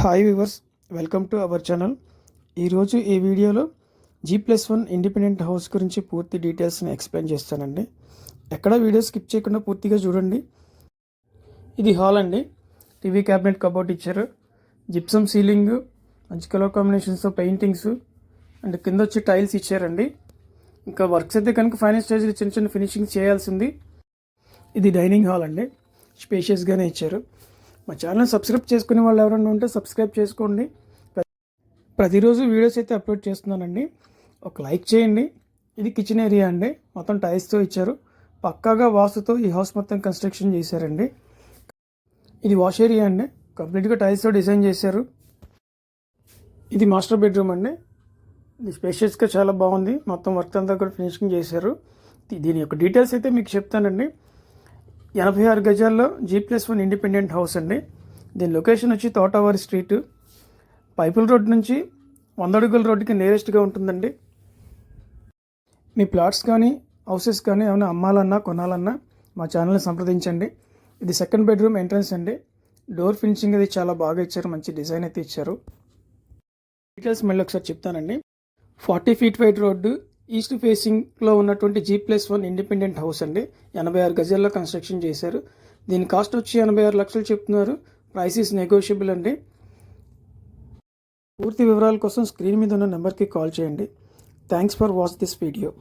Hi viewers, welcome to our channel. ఈరోజు ఈ వీడియోలో G+1 ఇండిపెండెంట్ హౌస్ గురించి పూర్తి డీటెయిల్స్ని ఎక్స్ప్లెయిన్ చేస్తానండి. ఎక్కడ వీడియో స్కిప్ చేయకుండా పూర్తిగా చూడండి. ఇది హాల్ అండి. టీవీ క్యాబినెట్, కబోర్డ్ ఇచ్చారు. జిప్సమ్ సీలింగ్, మంచి కలర్ కాంబినేషన్స్తో పెయింటింగ్స్ అండ్ కింద వచ్చి టైల్స్ ఇచ్చారండి. ఇంకా వర్క్స్ అయితే కనుక ఫైనల్ స్టేజ్లో చిన్న చిన్న ఫినిషింగ్ చేయాల్సింది. ఇది డైనింగ్ హాల్ అండి. స్పేషియస్గానే ఇచ్చారు. మా ఛానల్ సబ్స్క్రైబ్ చేసుకునే వాళ్ళు ఎవరైనా ఉంటే సబ్స్క్రైబ్ చేసుకోండి. ప్రతిరోజు వీడియోస్ అయితే అప్లోడ్ చేస్తున్నానండి. ఒక లైక్ చేయండి. ఇది కిచెన్ ఏరియా అండి. మొత్తం టైల్స్తో ఇచ్చారు. పక్కాగా వాస్తుతో ఈ హౌస్ మొత్తం కన్స్ట్రక్షన్ చేశారండి. ఇది వాష్ ఏరియా అండి. కంప్లీట్గా టైల్స్తో డిజైన్ చేశారు. ఇది మాస్టర్ బెడ్రూమ్ అండి. ఇది స్పేషియస్గా చాలా బాగుంది. మొత్తం వర్క్ అంతా కూడా ఫినిషింగ్ చేశారు. దీని యొక్క డీటెయిల్స్ అయితే మీకు చెప్తానండి. 86 గజాల్లో G+1 ఇండిపెండెంట్ హౌస్ అండి. దీని లొకేషన్ వచ్చి తోటవారి స్ట్రీట్, పైపుల్ రోడ్ నుంచి 100 అడుగుల రోడ్డుకి నియరెస్ట్గా ఉంటుందండి. మీ ప్లాట్స్ కానీ హౌసెస్ కానీ ఏమైనా అమ్మాలన్నా కొనాలన్నా మా ఛానల్ని సంప్రదించండి. ఇది సెకండ్ బెడ్రూమ్ ఎంట్రన్స్ అండి. డోర్ ఫినిషింగ్ అది చాలా బాగా ఇచ్చారు. మంచి డిజైన్ అయితే ఇచ్చారు. డీటెయిల్స్ మళ్ళీ ఒకసారి చెప్తానండి. 40 ఫీట్ వైడ్ రోడ్డు, ఈస్ట్ ఫేసింగ్లో ఉన్నటువంటి G+1 ఇండిపెండెంట్ హౌస్ అండి. 86 గజాల్లో కన్స్ట్రక్షన్ చేశారు. దీని కాస్ట్ వచ్చి 86 లక్షలు చెప్తున్నారు. ప్రైస్ ఈస్ నెగోషియబుల్ అండి. పూర్తి వివరాల కోసం స్క్రీన్ మీద ఉన్న నెంబర్కి కాల్ చేయండి. Thanks for watch this video.